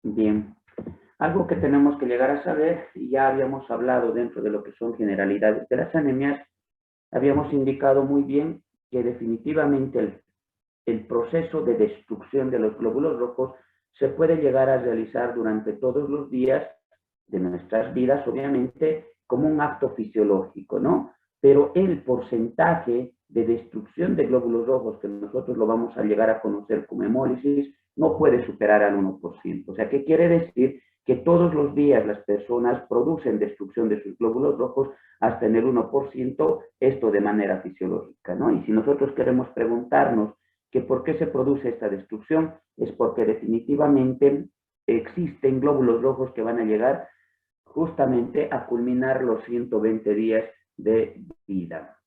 Bien. Algo que tenemos que llegar a saber, y ya habíamos hablado dentro de lo que son generalidades de las anemias, habíamos indicado muy bien que definitivamente el proceso de destrucción de los glóbulos rojos se puede llegar a realizar durante todos los días de nuestras vidas, obviamente, como un acto fisiológico, ¿no? Pero el porcentaje de destrucción de glóbulos rojos, que nosotros lo vamos a llegar a conocer como hemólisis, no puede superar al 1%. O sea, ¿qué quiere decir? Que todos los días las personas producen destrucción de sus glóbulos rojos hasta en el 1%, esto de manera fisiológica, ¿no? Y si nosotros queremos preguntarnos que por qué se produce esta destrucción, es porque definitivamente existen glóbulos rojos que van a llegar justamente a culminar los 120 días de vida.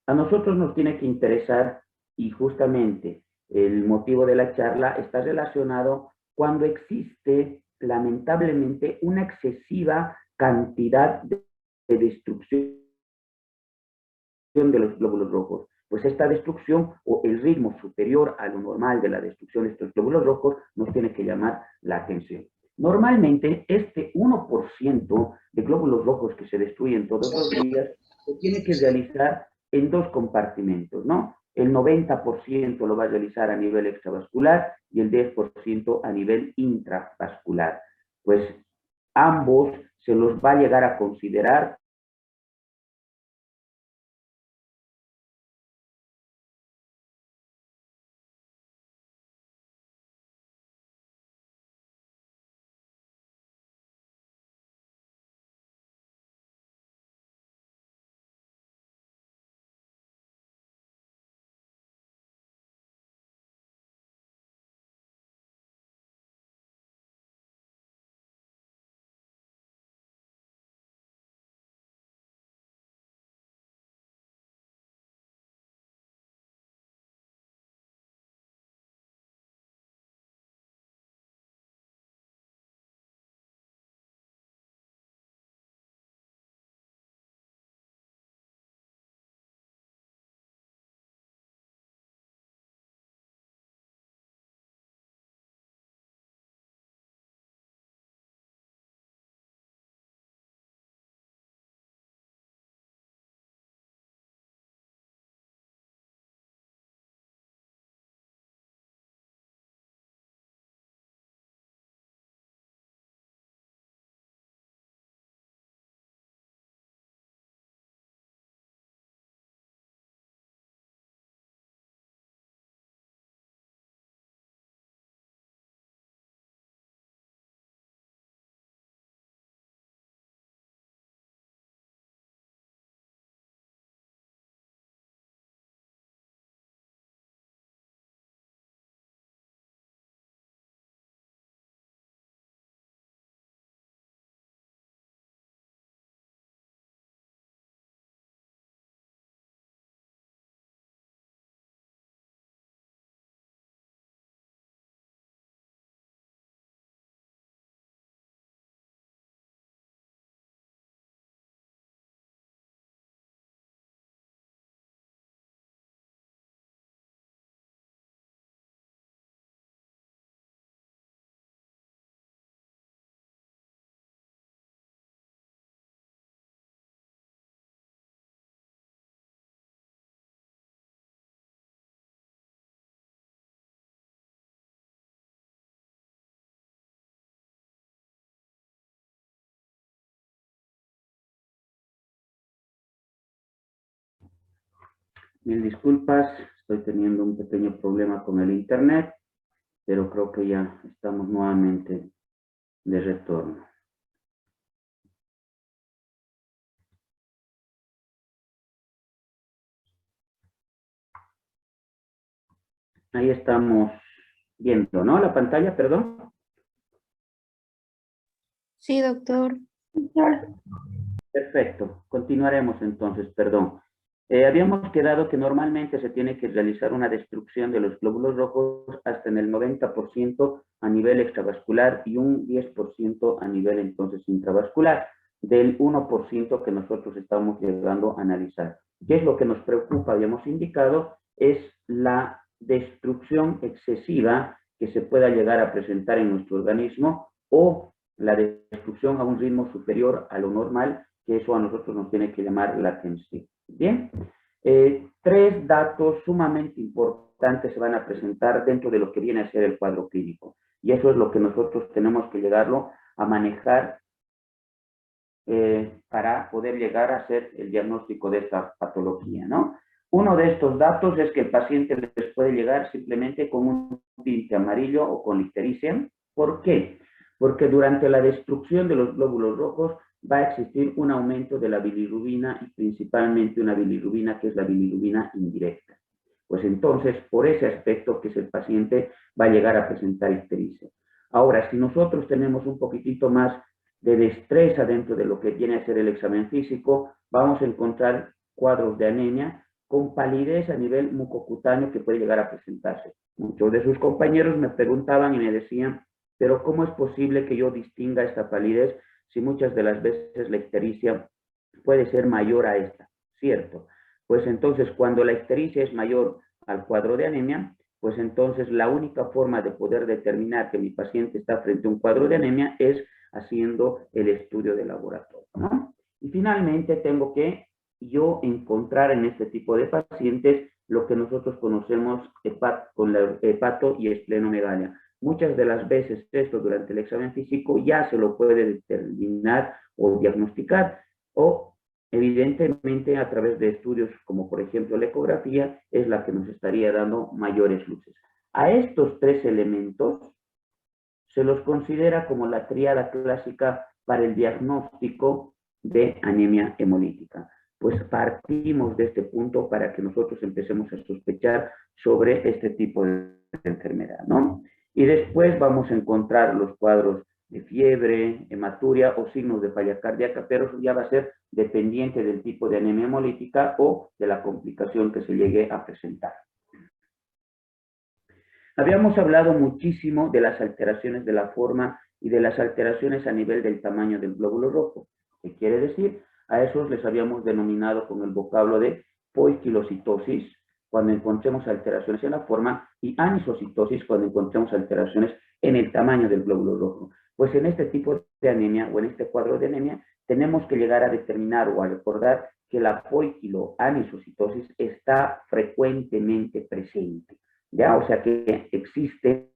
A nosotros nos tiene que interesar, y justamente el motivo de la charla está relacionado cuando existe lamentablemente una excesiva cantidad de destrucción de los glóbulos rojos. Pues esta destrucción o el ritmo superior a lo normal de la destrucción de estos glóbulos rojos nos tiene que llamar la atención. Normalmente, este 1% de glóbulos rojos que se destruyen todos los días se tiene que realizar en dos compartimentos, ¿no? El 90% lo va a realizar a nivel extravascular y el 10% a nivel intravascular. Pues ambos se los va a llegar a considerar Mil disculpas, estoy teniendo un pequeño problema con el internet, pero creo que ya estamos nuevamente de retorno. Ahí estamos viendo, ¿no? La pantalla, perdón. Sí, doctor. Perfecto, continuaremos entonces, perdón. Habíamos quedado que normalmente se tiene que realizar una destrucción de los glóbulos rojos hasta en el 90% a nivel extravascular y un 10% a nivel entonces intravascular, del 1% que nosotros estamos llegando a analizar. ¿Qué es lo que nos preocupa? Habíamos indicado, es la destrucción excesiva que se pueda llegar a presentar en nuestro organismo o la destrucción a un ritmo superior a lo normal, que eso a nosotros nos tiene que llamar latencia. Bien, tres datos sumamente importantes se van a presentar dentro de lo que viene a ser el cuadro clínico. Y eso es lo que nosotros tenemos que llegarlo a manejar para poder llegar a hacer el diagnóstico de esta patología, ¿no? Uno de estos datos es que el paciente les puede llegar simplemente con un tinte amarillo o con ictericia. ¿Por qué? Porque durante la destrucción de los glóbulos rojos va a existir un aumento de la bilirrubina y principalmente una bilirrubina que es la bilirrubina indirecta. Pues entonces, por ese aspecto que es el paciente va a llegar a presentar ictericia. Ahora, si nosotros tenemos un poquitito más de destreza dentro de lo que viene a ser el examen físico, vamos a encontrar cuadros de anemia con palidez a nivel mucocutáneo que puede llegar a presentarse. Muchos de sus compañeros me preguntaban y me decían, pero ¿cómo es posible que yo distinga esta palidez si muchas de las veces la ictericia puede ser mayor a esta? ¿Cierto? Pues entonces, cuando la ictericia es mayor al cuadro de anemia, pues entonces la única forma de poder determinar que mi paciente está frente a un cuadro de anemia es haciendo el estudio de laboratorio, ¿no? Y finalmente tengo que yo encontrar en este tipo de pacientes lo que nosotros conocemos con la hepato y esplenomegalia. Muchas de las veces esto durante el examen físico ya se lo puede determinar o diagnosticar, o evidentemente a través de estudios como por ejemplo la ecografía es la que nos estaría dando mayores luces. A estos tres elementos se los considera como la tríada clásica para el diagnóstico de anemia hemolítica. Pues partimos de este punto para que nosotros empecemos a sospechar sobre este tipo de enfermedad, ¿no? Y después vamos a encontrar los cuadros de fiebre, hematuria o signos de falla cardíaca, pero eso ya va a ser dependiente del tipo de anemia hemolítica o de la complicación que se llegue a presentar. Habíamos hablado muchísimo de las alteraciones de la forma y de las alteraciones a nivel del tamaño del glóbulo rojo. ¿Qué quiere decir? A esos les habíamos denominado con el vocablo de poiquilocitosis, cuando encontremos alteraciones en la forma, y anisocitosis, cuando encontremos alteraciones en el tamaño del glóbulo rojo. Pues en este tipo de anemia, o en este cuadro de anemia, tenemos que llegar a determinar o a recordar que la poiquiloanisocitosis está frecuentemente presente. ¿Ya? O sea que existen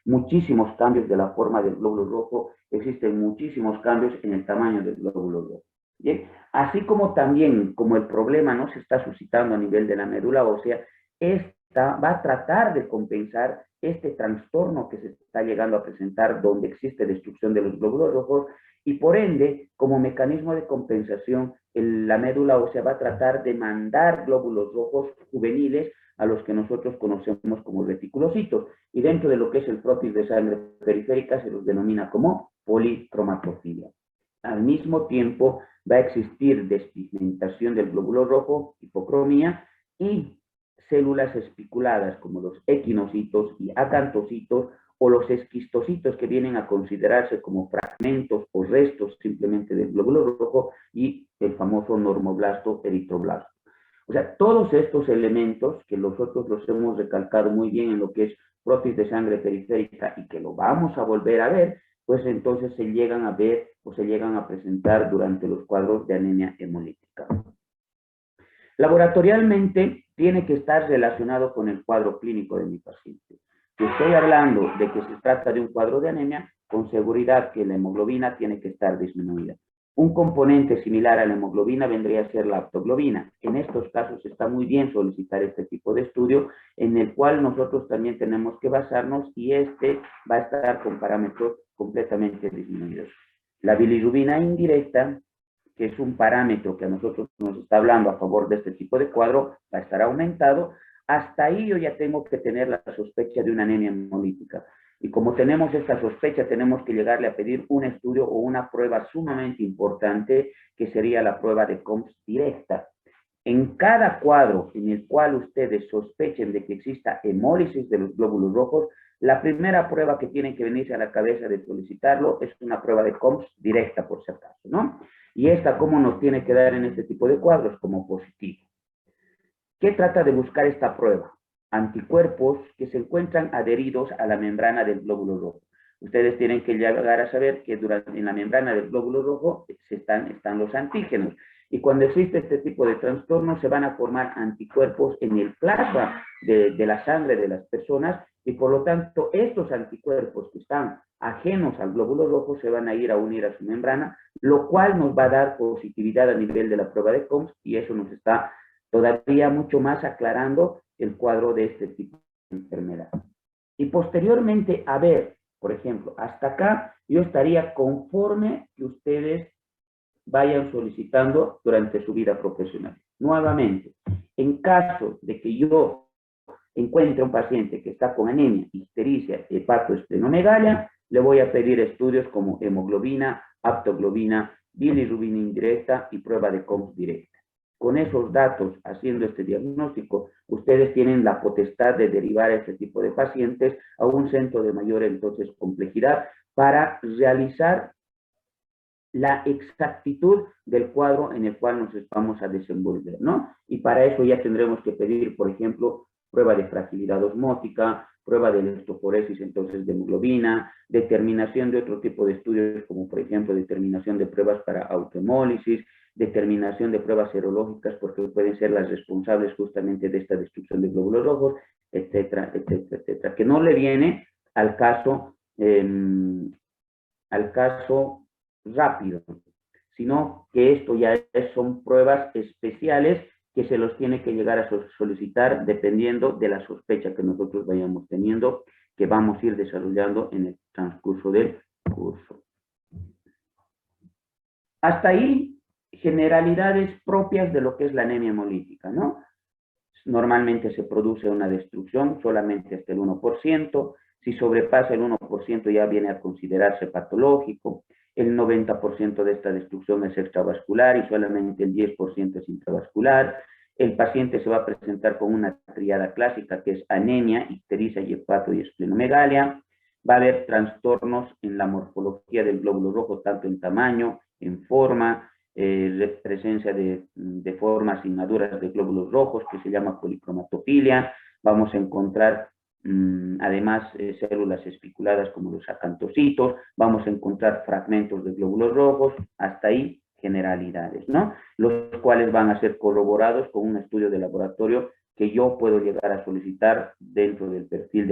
muchísimos cambios de la forma del glóbulo rojo, existen muchísimos cambios en el tamaño del glóbulo rojo. ¿Bien? Así como también, como el problema no se está suscitando a nivel de la médula ósea, esta va a tratar de compensar este trastorno que se está llegando a presentar donde existe destrucción de los glóbulos rojos y por ende, como mecanismo de compensación, la médula ósea va a tratar de mandar glóbulos rojos juveniles a los que nosotros conocemos como reticulocitos, y dentro de lo que es el prótesis de sangre periférica se los denomina como policromatofilia. Al mismo tiempo va a existir despigmentación del glóbulo rojo, hipocromía, y células espiculadas como los equinocitos y acantocitos o los esquistocitos que vienen a considerarse como fragmentos o restos simplemente del glóbulo rojo y el famoso normoblasto eritroblasto. O sea, todos estos elementos que nosotros los hemos recalcado muy bien en lo que es prótesis de sangre periférica y que lo vamos a volver a ver, pues entonces se llegan a ver o se llegan a presentar durante los cuadros de anemia hemolítica. Laboratorialmente tiene que estar relacionado con el cuadro clínico de mi paciente. Si estoy hablando de que se trata de un cuadro de anemia, con seguridad que la hemoglobina tiene que estar disminuida. Un componente similar a la hemoglobina vendría a ser la aptoglobina. En estos casos está muy bien solicitar este tipo de estudio en el cual nosotros también tenemos que basarnos y este va a estar con parámetros completamente disminuidos. La bilirrubina indirecta, que es un parámetro que a nosotros nos está hablando a favor de este tipo de cuadro, va a estar aumentado. Hasta ahí yo ya tengo que tener la sospecha de una anemia hemolítica. Y como tenemos esta sospecha, tenemos que llegarle a pedir un estudio o una prueba sumamente importante, que sería la prueba de COMS directa. En cada cuadro en el cual ustedes sospechen de que exista hemólisis de los glóbulos rojos, la primera prueba que tienen que venirse a la cabeza de solicitarlo es una prueba de COMS directa, por si acaso, ¿no? Y esta, ¿cómo nos tiene que dar en este tipo de cuadros? Como positivo. ¿Qué trata de buscar esta prueba? anticuerpos que se encuentran adheridos a la membrana del glóbulo rojo. Ustedes tienen que llegar a saber que en la membrana del glóbulo rojo están los antígenos. Y cuando existe este tipo de trastornos, se van a formar anticuerpos en el plasma de la sangre de las personas, y por lo tanto, estos anticuerpos que están ajenos al glóbulo rojo se van a ir a unir a su membrana, lo cual nos va a dar positividad a nivel de la prueba de COMS, y eso nos está todavía mucho más aclarando el cuadro de este tipo de enfermedad. Y posteriormente, a ver, por ejemplo, hasta acá yo estaría conforme que ustedes vayan solicitando durante su vida profesional. Nuevamente, en caso de que yo encuentre un paciente que está con anemia, ictericia, hepatoesplenomegalia, le voy a pedir estudios como hemoglobina, aptoglobina, bilirrubina indirecta y prueba de COMS directa. Con esos datos, haciendo este diagnóstico, ustedes tienen la potestad de derivar a este tipo de pacientes a un centro de mayor entonces complejidad para realizar la exactitud del cuadro en el cual nos vamos a desenvolver, ¿no? Y para eso ya tendremos que pedir, por ejemplo, prueba de fragilidad osmótica, prueba de electroforesis entonces de hemoglobina, determinación de otro tipo de estudios como por ejemplo determinación de pruebas para autohemólisis, determinación de pruebas serológicas porque pueden ser las responsables justamente de esta destrucción de glóbulos rojos, etcétera, etcétera, etcétera, que no le viene al caso rápido, sino que esto ya son pruebas especiales que se los tiene que llegar a solicitar dependiendo de la sospecha que nosotros vayamos teniendo, que vamos a ir desarrollando en el transcurso del curso. Hasta ahí, generalidades propias de lo que es la anemia hemolítica, ¿no? Normalmente se produce una destrucción solamente hasta el 1%, si sobrepasa el 1% ya viene a considerarse patológico, el 90% de esta destrucción es extravascular y solamente el 10% es intravascular. El paciente se va a presentar con una triada clásica que es anemia, ictericia y hepato y esplenomegalia. Va a haber trastornos en la morfología del glóbulo rojo, tanto en tamaño, en forma, presencia de formas inmaduras de glóbulos rojos, que se llama policromatofilia. Vamos a encontrar además células espiculadas como los acantocitos, vamos a encontrar fragmentos de glóbulos rojos, hasta ahí generalidades, ¿no? Los cuales van a ser corroborados con un estudio de laboratorio que yo puedo llegar a solicitar dentro del perfil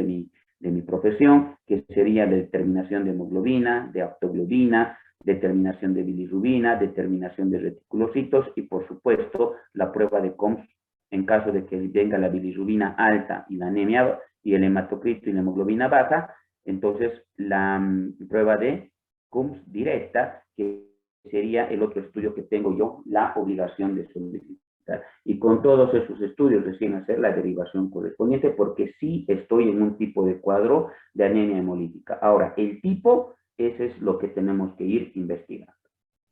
de mi profesión, que sería la determinación de hemoglobina, de aptoglobina, determinación de bilirrubina, determinación de reticulocitos y, por supuesto, la prueba de COMS en caso de que venga la bilirrubina alta y la anemia y el hematocrito y la hemoglobina baja, entonces la prueba de COMS directa, que sería el otro estudio que tengo yo la obligación de solicitar. Y con todos esos estudios recién hacer la derivación correspondiente, porque sí estoy en un tipo de cuadro de anemia hemolítica. Ahora, el tipo, ese es lo que tenemos que ir investigando.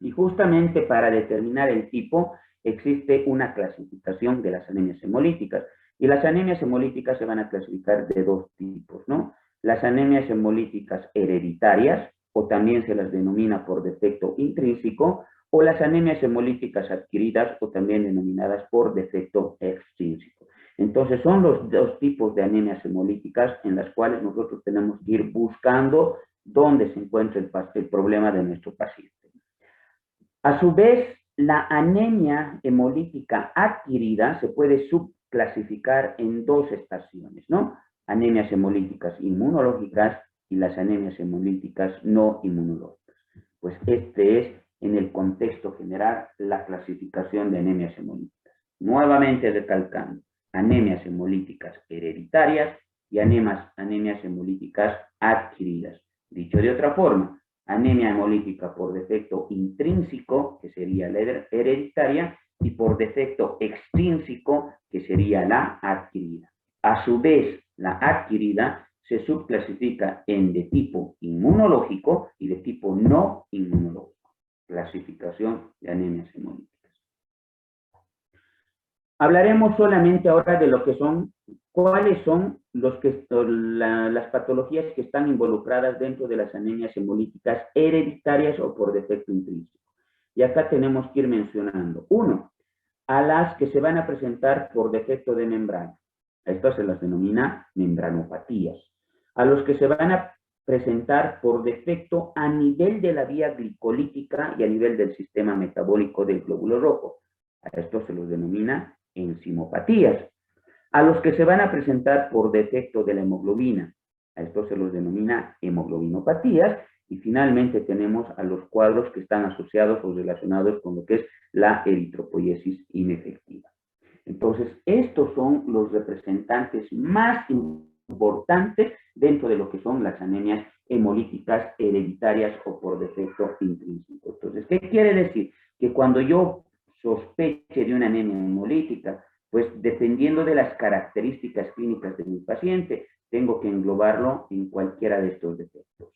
Y justamente para determinar el tipo, existe una clasificación de las anemias hemolíticas. Y las anemias hemolíticas se van a clasificar de dos tipos, ¿no? Las anemias hemolíticas hereditarias, o también se las denomina por defecto intrínseco, o las anemias hemolíticas adquiridas, o también denominadas por defecto extrínseco. Entonces, son los dos tipos de anemias hemolíticas en las cuales nosotros tenemos que ir buscando dónde se encuentra el problema de nuestro paciente. A su vez, la anemia hemolítica adquirida se puede subclasificar en dos estaciones, ¿no? Anemias hemolíticas inmunológicas y las anemias hemolíticas no inmunológicas. Pues este es, en el contexto general, la clasificación de anemias hemolíticas. Nuevamente recalcando, anemias hemolíticas hereditarias y anemias hemolíticas adquiridas. Dicho de otra forma, anemia hemolítica por defecto intrínseco, que sería la hereditaria, y por defecto extrínseco, que sería la adquirida. A su vez, la adquirida se subclasifica en de tipo inmunológico y de tipo no inmunológico. Clasificación de anemias hemolíticas. Hablaremos solamente ahora de lo que son, cuáles son las patologías que están involucradas dentro de las anemias hemolíticas hereditarias o por defecto intrínseco. Y acá tenemos que ir mencionando. Uno, a las que se van a presentar por defecto de membrana. A estas se las denomina membranopatías. A los que se van a presentar por defecto a nivel de la vía glicolítica y a nivel del sistema metabólico del glóbulo rojo. A estos se los denomina enzimopatías. A los que se van a presentar por defecto de la hemoglobina, a estos se los denomina hemoglobinopatías. Y finalmente tenemos a los cuadros que están asociados o relacionados con lo que es la eritropoiesis inefectiva. Entonces, estos son los representantes más importantes dentro de lo que son las anemias hemolíticas hereditarias o por defecto intrínseco. Entonces, ¿qué quiere decir? Que cuando yo sospeche de una anemia hemolítica, pues dependiendo de las características clínicas de mi paciente, tengo que englobarlo en cualquiera de estos defectos.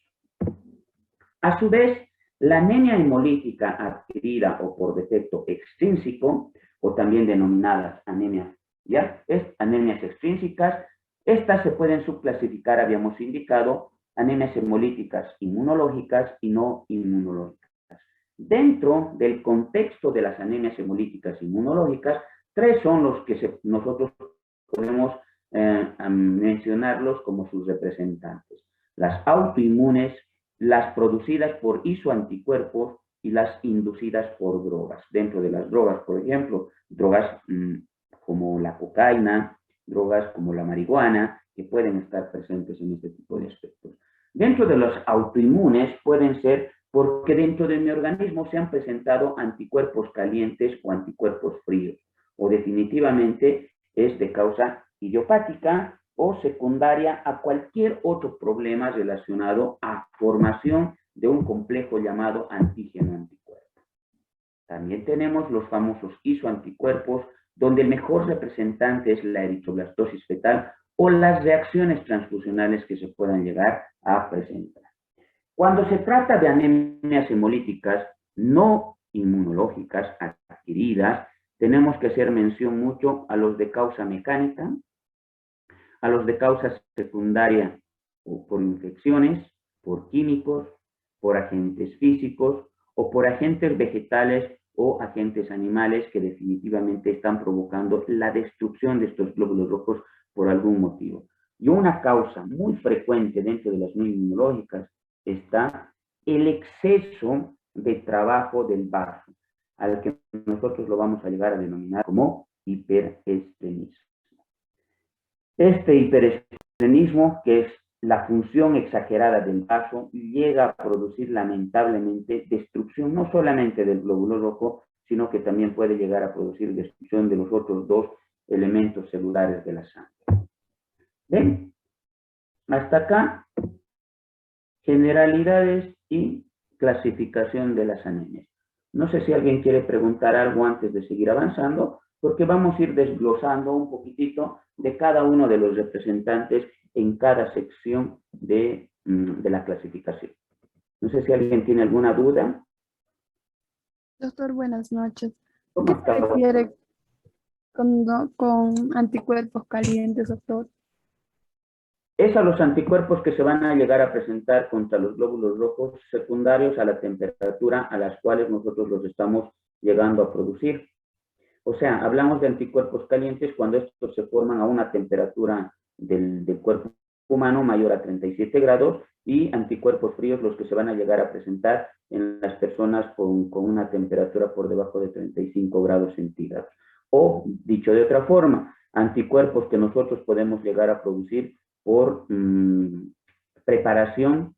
A su vez, la anemia hemolítica adquirida o por defecto extrínseco, o también denominadas anemias, ¿ya? Anemias extrínsecas, estas se pueden subclasificar, habíamos indicado, anemias hemolíticas inmunológicas y no inmunológicas. Dentro del contexto de las anemias hemolíticas inmunológicas, tres son los que nosotros podemos mencionarlos como sus representantes. Las autoinmunes, las producidas por isoanticuerpos y las inducidas por drogas. Dentro de las drogas, por ejemplo, drogas como la cocaína, drogas como la marihuana, que pueden estar presentes en este tipo de aspectos. Dentro de los autoinmunes pueden ser porque dentro de mi organismo se han presentado anticuerpos calientes o anticuerpos fríos, o definitivamente es de causa idiopática o secundaria a cualquier otro problema relacionado a formación de un complejo llamado antígeno-anticuerpo. También tenemos los famosos isoanticuerpos, donde el mejor representante es la eritroblastosis fetal o las reacciones transfusionales que se puedan llegar a presentar. Cuando se trata de anemias hemolíticas no inmunológicas adquiridas, tenemos que hacer mención mucho a los de causa mecánica, a los de causa secundaria o por infecciones, por químicos, por agentes físicos o por agentes vegetales o agentes animales que definitivamente están provocando la destrucción de estos glóbulos rojos por algún motivo. Y una causa muy frecuente dentro de las no inmunológicas está el exceso de trabajo del vaso, al que nosotros lo vamos a llegar a denominar como hiperestrenismo. Este hiperestrenismo, que es la función exagerada del vaso, llega a producir lamentablemente destrucción no solamente del glóbulo rojo, sino que también puede llegar a producir destrucción de los otros dos elementos celulares de la sangre. ¿Ven? Hasta acá, generalidades y clasificación de las anemias. No sé si alguien quiere preguntar algo antes de seguir avanzando, porque vamos a ir desglosando un poquitito de cada uno de los representantes en cada sección de la clasificación. No sé si alguien tiene alguna duda. Doctor, buenas noches. ¿Cómo ¿Qué se está? refiere con anticuerpos calientes, doctor? Es a los anticuerpos que se van a llegar a presentar contra los glóbulos rojos secundarios a la temperatura a las cuales nosotros los estamos llegando a producir. O sea, hablamos de anticuerpos calientes cuando estos se forman a una temperatura del cuerpo humano mayor a 37 grados y anticuerpos fríos los que se van a llegar a presentar en las personas con una temperatura por debajo de 35 grados centígrados. O, dicho de otra forma, anticuerpos que nosotros podemos llegar a producir por preparación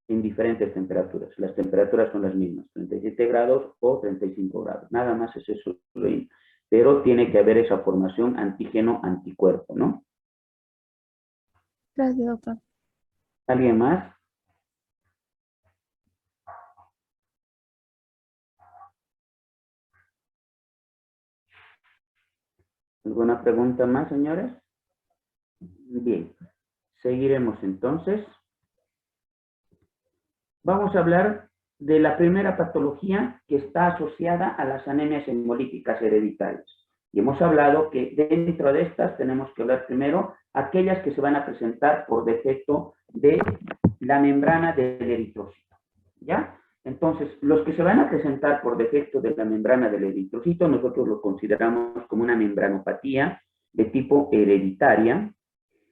en diferentes temperaturas. Las temperaturas son las mismas, 37 grados o 35 grados. Nada más es eso. Pero tiene que haber esa formación antígeno-anticuerpo, ¿no? Gracias, doctor. ¿Alguien más? ¿Alguna pregunta más, señores? Bien, seguiremos entonces. Vamos a hablar de la primera patología que está asociada a las anemias hemolíticas hereditarias. Y hemos hablado que dentro de estas tenemos que hablar primero aquellas que se van a presentar por defecto de la membrana del eritrocito. ¿Ya? Entonces, los que se van a presentar por defecto de la membrana del eritrocito, nosotros lo consideramos como una membranopatía de tipo hereditaria,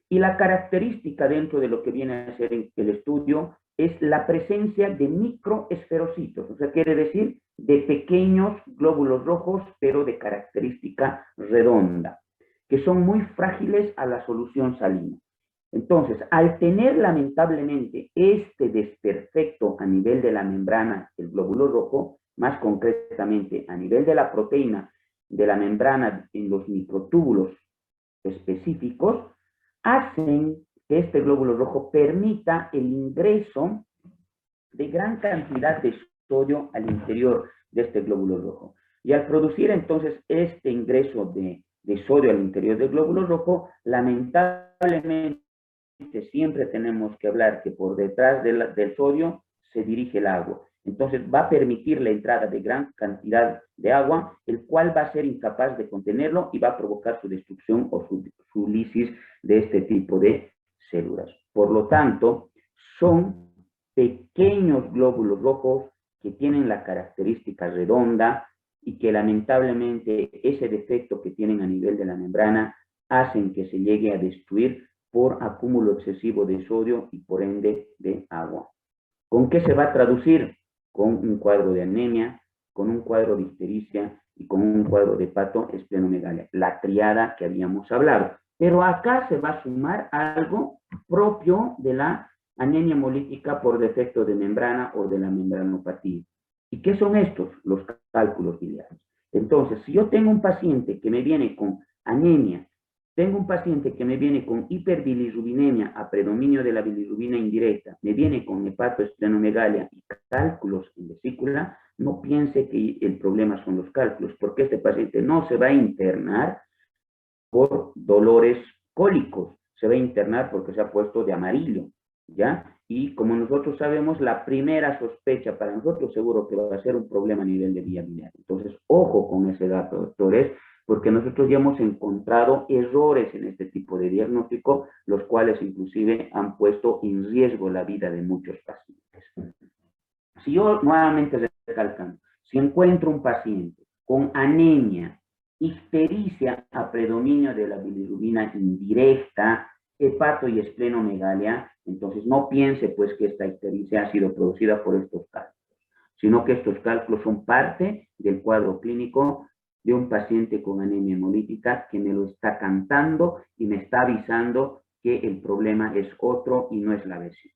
y la característica dentro de lo que viene a ser el estudio es la presencia de microesferocitos, o sea, quiere decir de pequeños glóbulos rojos, pero de característica redonda, que son muy frágiles a la solución salina. Entonces, al tener lamentablemente este desperfecto a nivel de la membrana del glóbulo rojo, más concretamente a nivel de la proteína de la membrana en los microtúbulos específicos, hacen que este glóbulo rojo permita el ingreso de gran cantidad de sodio al interior de este glóbulo rojo. Y al producir entonces este ingreso de sodio al interior del glóbulo rojo, lamentablemente siempre tenemos que hablar que por detrás del sodio se dirige el agua. Entonces va a permitir la entrada de gran cantidad de agua, el cual va a ser incapaz de contenerlo y va a provocar su destrucción o su lisis de este tipo de células. Por lo tanto, son pequeños glóbulos rojos que tienen la característica redonda y que lamentablemente ese defecto que tienen a nivel de la membrana hacen que se llegue a destruir por acúmulo excesivo de sodio y por ende de agua. ¿Con qué se va a traducir? Con un cuadro de anemia, con un cuadro de ictericia y con un cuadro de hepatoesplenomegalia, la triada que habíamos hablado. Pero acá se va a sumar algo propio de la anemia hemolítica por defecto de membrana o de la membranopatía. ¿Y qué son estos? Los cálculos biliares. Entonces, si yo tengo un paciente que me viene con anemia, tengo un paciente que me viene con hiperbilirrubinemia a predominio de la bilirrubina indirecta, me viene con hepatoesplenomegalia y cálculos en vesícula, no piense que el problema son los cálculos, porque este paciente no se va a internar por dolores cólicos, se va a internar porque se ha puesto de amarillo, ¿ya? Y como nosotros sabemos, la primera sospecha para nosotros seguro que va a ser un problema a nivel de vía biliar. Entonces, ojo con ese dato, doctores, porque nosotros ya hemos encontrado errores en este tipo de diagnóstico, los cuales inclusive han puesto en riesgo la vida de muchos pacientes. Si yo nuevamente recalcando, si encuentro un paciente con anemia, ictericia a predominio de la bilirrubina indirecta, hepato y esplenomegalia, entonces no piense pues que esta ictericia ha sido producida por estos cálculos, sino que estos cálculos son parte del cuadro clínico de un paciente con anemia hemolítica que me lo está cantando y me está avisando que el problema es otro y no es la vesícula.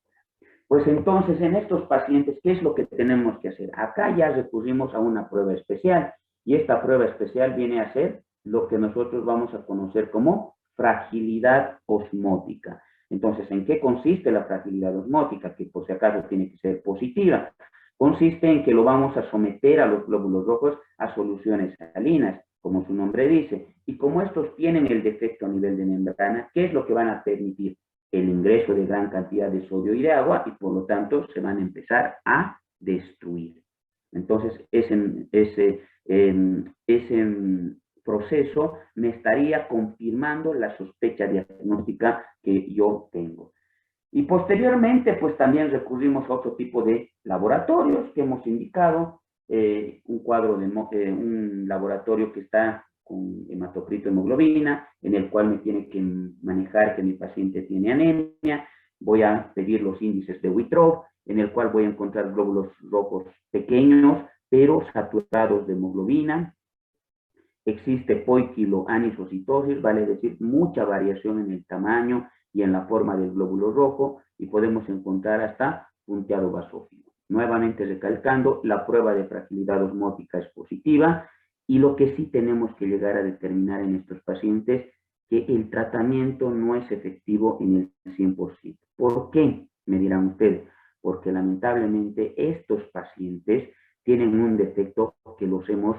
Pues entonces, en estos pacientes, ¿qué es lo que tenemos que hacer? Acá ya recurrimos a una prueba especial, y esta prueba especial viene a ser lo que nosotros vamos a conocer como fragilidad osmótica. Entonces, ¿en qué consiste la fragilidad osmótica? Que por si acaso tiene que ser positiva. Consiste en que lo vamos a someter a los glóbulos rojos a soluciones salinas, como su nombre dice. Y como estos tienen el defecto a nivel de membrana, ¿qué es lo que van a permitir? El ingreso de gran cantidad de sodio y de agua, y por lo tanto se van a empezar a destruir. Entonces, ese proceso me estaría confirmando la sospecha diagnóstica que yo tengo. Y posteriormente, pues también recurrimos a otro tipo de laboratorios que hemos indicado, un laboratorio que está con hematocrito hemoglobina, en el cual me tiene que manejar que mi paciente tiene anemia, voy a pedir los índices de Wittrow, en el cual voy a encontrar glóbulos rojos pequeños, pero saturados de hemoglobina. Existe poiquiloanisocitosis, vale decir, mucha variación en el tamaño y en la forma del glóbulo rojo, y podemos encontrar hasta punteado basófilo. Nuevamente recalcando, la prueba de fragilidad osmótica es positiva, y lo que sí tenemos que llegar a determinar en estos pacientes que el tratamiento no es efectivo en el 100%. ¿Por qué? Me dirán ustedes. Porque lamentablemente estos pacientes tienen un defecto que los hemos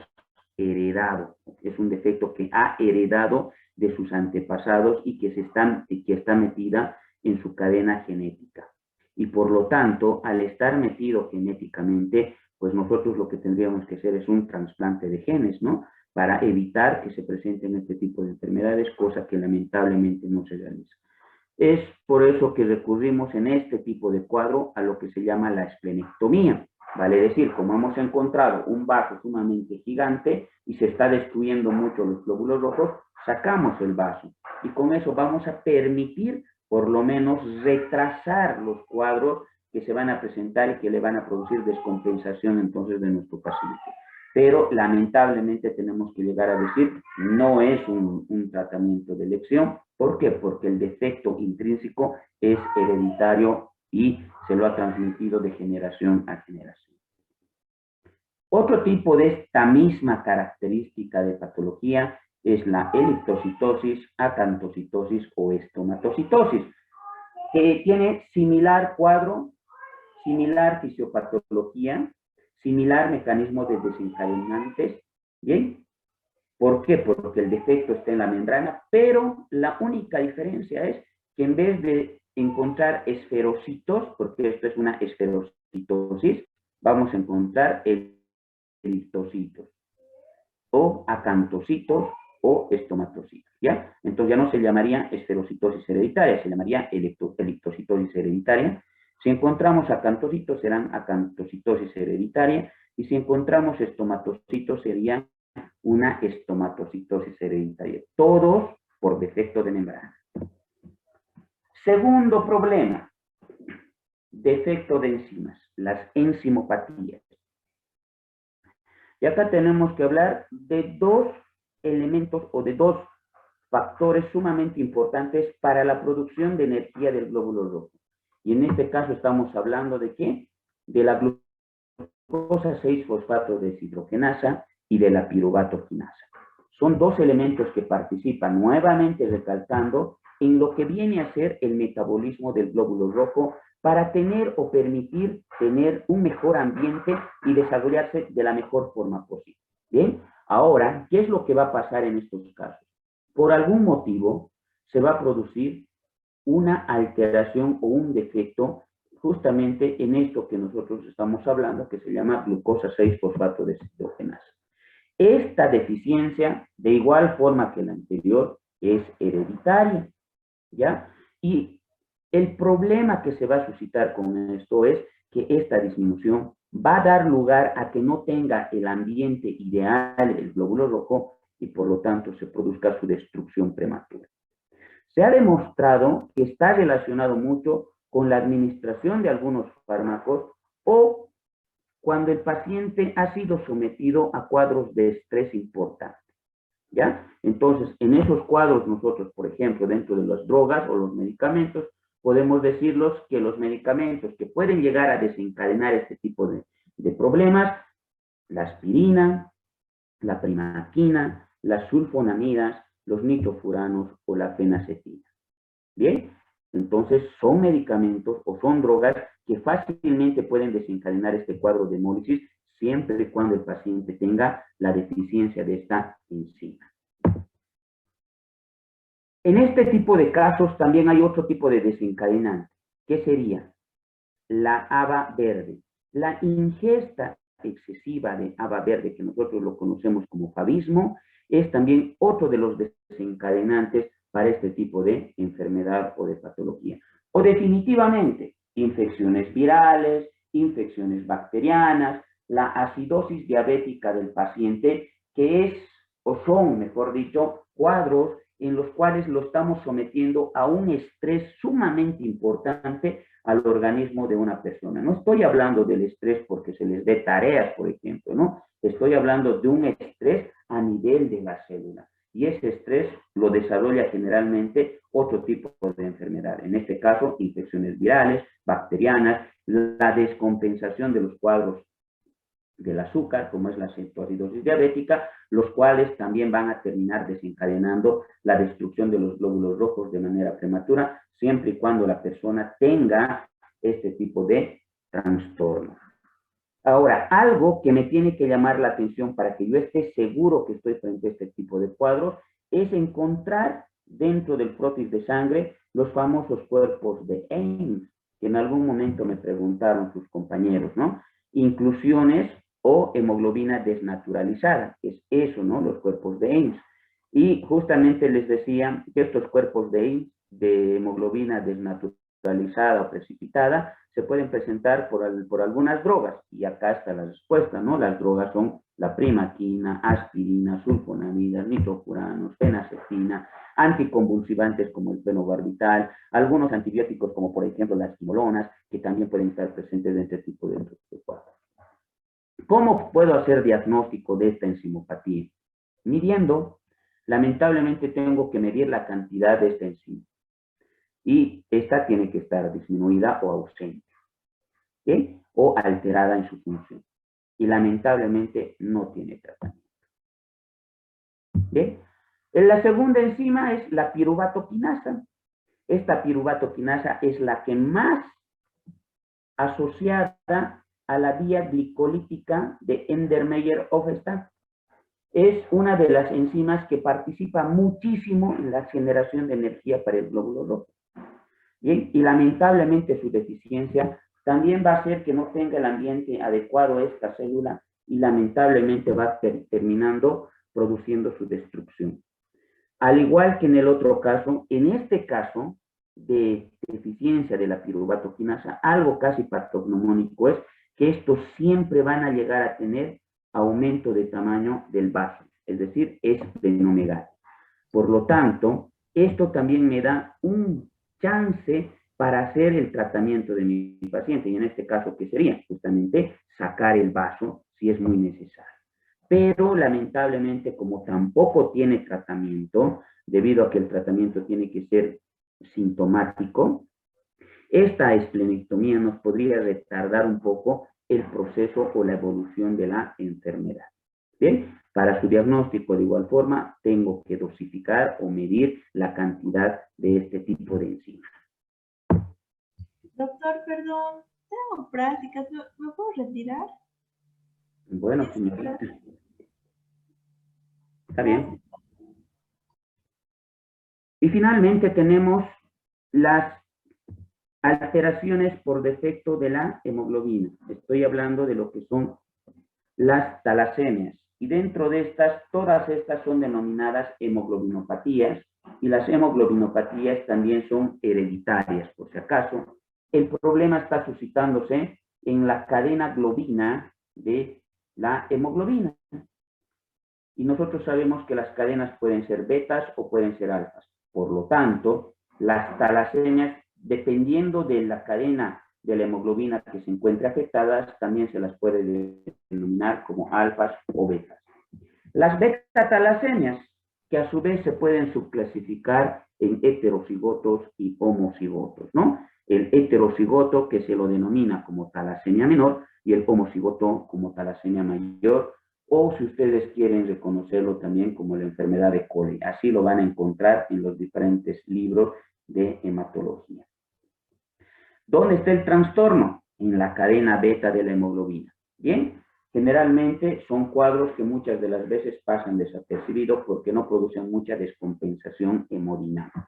heredado. Es un defecto que ha heredado de sus antepasados y que está metida en su cadena genética. Y por lo tanto, al estar metido genéticamente, pues nosotros lo que tendríamos que hacer es un trasplante de genes, ¿no? Para evitar que se presenten este tipo de enfermedades, cosa que lamentablemente no se realiza. Es por eso que recurrimos en este tipo de cuadro a lo que se llama la esplenectomía. Vale decir, como hemos encontrado un vaso sumamente gigante y se está destruyendo mucho los glóbulos rojos, sacamos el vaso y con eso vamos a permitir por lo menos retrasar los cuadros que se van a presentar y que le van a producir descompensación entonces de nuestro paciente. Pero lamentablemente tenemos que llegar a decir, no es un tratamiento de elección. ¿Por qué? Porque el defecto intrínseco es hereditario y se lo ha transmitido de generación a generación. Otro tipo de esta misma característica de patología es la elictocitosis, acantocitosis o estomatocitosis, que tiene similar cuadro, similar fisiopatología, similar mecanismo de desencadenantes, ¿bien? ¿Por qué? Porque el defecto está en la membrana, pero la única diferencia es que en vez de encontrar esferocitos, porque esto es una esferocitosis, vamos a encontrar elictocitos, o acantocitos, o estomatocitos, ¿ya? Entonces ya no se llamaría esferocitosis hereditaria, se llamaría elictocitosis hereditaria. Si encontramos acantocitos, serán acantocitosis hereditaria, y si encontramos estomatocitos, serían una estomatocitosis hereditaria. Todos por defecto de membrana. Segundo problema, defecto de enzimas, las enzimopatías. Y acá tenemos que hablar de dos elementos o de dos factores sumamente importantes para la producción de energía del glóbulo rojo. Y en este caso estamos hablando de ¿qué? De la glucosa 6-fosfato deshidrogenasa y de la piruvato quinasa. Son dos elementos que participan, nuevamente recalcando, en lo que viene a ser el metabolismo del glóbulo rojo para tener o permitir tener un mejor ambiente y desarrollarse de la mejor forma posible. Bien, ahora, ¿qué es lo que va a pasar en estos casos? Por algún motivo se va a producir una alteración o un defecto justamente en esto que nosotros estamos hablando, que se llama glucosa 6-fosfato deshidrogenasa. Esta deficiencia, de igual forma que la anterior, es hereditaria, ¿ya? Y el problema que se va a suscitar con esto es que esta disminución va a dar lugar a que no tenga el ambiente ideal el glóbulo rojo y por lo tanto se produzca su destrucción prematura. Se ha demostrado que está relacionado mucho con la administración de algunos fármacos o cuando el paciente ha sido sometido a cuadros de estrés importante, ¿ya? Entonces, en esos cuadros nosotros, por ejemplo, dentro de las drogas o los medicamentos, podemos decirlos que los medicamentos que pueden llegar a desencadenar este tipo de problemas, la aspirina, la primaquina, las sulfonamidas, los nitrofuranos o la fenacetina. Bien, entonces son medicamentos o son drogas que fácilmente pueden desencadenar este cuadro de hemólisis siempre y cuando el paciente tenga la deficiencia de esta enzima. En este tipo de casos también hay otro tipo de desencadenante, que sería la haba verde. La ingesta excesiva de haba verde, que nosotros lo conocemos como favismo, es también otro de los desencadenantes para este tipo de enfermedad o de patología. O definitivamente, infecciones virales, infecciones bacterianas, la acidosis diabética del paciente, que es, o son, mejor dicho, cuadros en los cuales lo estamos sometiendo a un estrés sumamente importante al organismo de una persona. No estoy hablando del estrés porque se les dé tareas, por ejemplo, ¿no? Estoy hablando de un estrés a nivel de la célula. Y ese estrés lo desarrolla generalmente otro tipo de enfermedad. En este caso, infecciones virales, bacterianas, la descompensación de los cuadros del azúcar, como es la cetoacidosis diabética, los cuales también van a terminar desencadenando la destrucción de los glóbulos rojos de manera prematura, siempre y cuando la persona tenga este tipo de trastorno. Ahora, algo que me tiene que llamar la atención para que yo esté seguro que estoy frente a este tipo de cuadros es encontrar dentro del prótesis de sangre los famosos cuerpos de Ames, que en algún momento me preguntaron sus compañeros, ¿no? Inclusiones o hemoglobina desnaturalizada, que es eso, ¿no? Los cuerpos de Ames. Y justamente les decía que estos cuerpos de Ames, de hemoglobina desnaturalizada o precipitada, se pueden presentar por algunas drogas, y acá está la respuesta, ¿no? Las drogas son la primaquina, aspirina, sulfonamidas, nitrofuranos, fenacetina, anticonvulsivantes como el fenobarbital, algunos antibióticos como por ejemplo las quimolonas, que también pueden estar presentes en este tipo de cuadros. ¿Cómo puedo hacer diagnóstico de esta enzimopatía? Midiendo, lamentablemente tengo que medir la cantidad de esta enzima. Y esta tiene que estar disminuida o ausente, ¿sí? O alterada en su función. Y lamentablemente no tiene tratamiento. ¿Sí? La segunda enzima es la piruvatoquinasa. Esta piruvatoquinasa es la que más asociada a la vía glicolítica de Ender-Meyer-Hofstad. Es una de las enzimas que participa muchísimo en la generación de energía para el glóbulo rojo. Bien, y lamentablemente su deficiencia también va a hacer que no tenga el ambiente adecuado a esta célula y lamentablemente va terminando produciendo su destrucción. Al igual que en el otro caso, en este caso de deficiencia de la piruvatoquinasa, algo casi patognomónico es que estos siempre van a llegar a tener aumento de tamaño del vaso, es decir, es esplenomegalia. Por lo tanto, esto también me da un chance para hacer el tratamiento de mi paciente, y en este caso, ¿qué sería? Justamente sacar el vaso si es muy necesario. Pero lamentablemente, como tampoco tiene tratamiento, debido a que el tratamiento tiene que ser sintomático, esta esplenectomía nos podría retardar un poco el proceso o la evolución de la enfermedad. Bien, para su diagnóstico de igual forma tengo que dosificar o medir la cantidad de este tipo de enzimas. Doctor, perdón, tengo prácticas, ¿me puedo retirar? Bueno, señorita. Está bien. Y finalmente tenemos las alteraciones por defecto de la hemoglobina. Estoy hablando de lo que son las talasemias. Y dentro de estas, todas estas son denominadas hemoglobinopatías, y las hemoglobinopatías también son hereditarias, por si acaso. El problema está suscitándose en la cadena globina de la hemoglobina. Y nosotros sabemos que las cadenas pueden ser betas o pueden ser alfas. Por lo tanto, las talasemias, dependiendo de la cadena de la hemoglobina que se encuentre afectadas, también se las puede denominar como alfas o betas. Las beta-talasemias, que a su vez se pueden subclasificar en heterocigotos y homocigotos, ¿no? El heterocigoto, que se lo denomina como talasemia menor, y el homocigoto como talasemia mayor, o si ustedes quieren reconocerlo también como la enfermedad de Cole. Así lo van a encontrar en los diferentes libros de hematología. ¿Dónde está el trastorno? En la cadena beta de la hemoglobina. Bien, generalmente son cuadros que muchas de las veces pasan desapercibidos porque no producen mucha descompensación hemodinámica.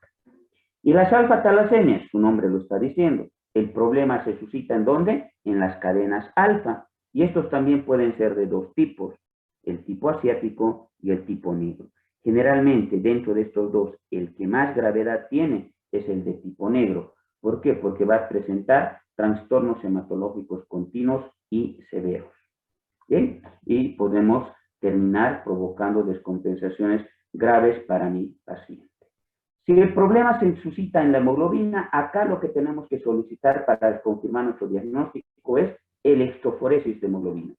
Y las alfa-talasemias, su nombre lo está diciendo. El problema se suscita ¿en dónde? En las cadenas alfa. Y estos también pueden ser de dos tipos, el tipo asiático y el tipo negro. Generalmente, dentro de estos dos, el que más gravedad tiene es el de tipo negro. ¿Por qué? Porque va a presentar trastornos hematológicos continuos y severos. ¿Bien? Y podemos terminar provocando descompensaciones graves para mi paciente. Si el problema se suscita en la hemoglobina, acá lo que tenemos que solicitar para confirmar nuestro diagnóstico es electroforesis de hemoglobina.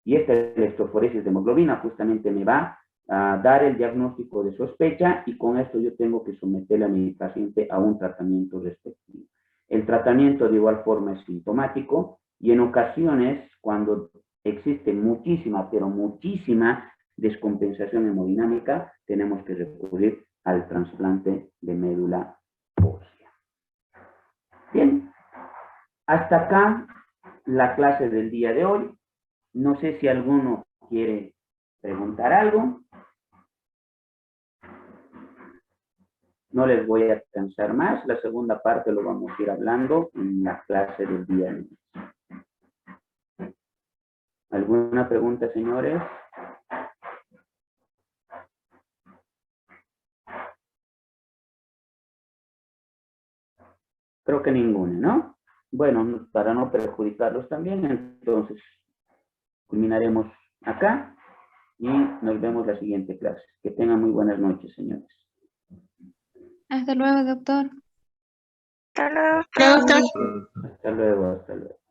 Y esta electroforesis de hemoglobina justamente me va a dar el diagnóstico de sospecha, y con esto yo tengo que someterle a mi paciente a un tratamiento respectivo. El tratamiento de igual forma es sintomático, y en ocasiones cuando existe muchísima, pero muchísima descompensación hemodinámica, tenemos que recurrir al trasplante de médula ósea. Bien, hasta acá la clase del día de hoy. No sé si alguno quiere preguntar algo. No les voy a cansar más. La segunda parte lo vamos a ir hablando en la clase del día de hoy. ¿Alguna pregunta, señores? Creo que ninguna, ¿no? Bueno, para no perjudicarlos también, entonces culminaremos acá y nos vemos la siguiente clase. Que tengan muy buenas noches, señores. Hasta luego, doctor. Hasta luego. Hasta luego, hasta luego.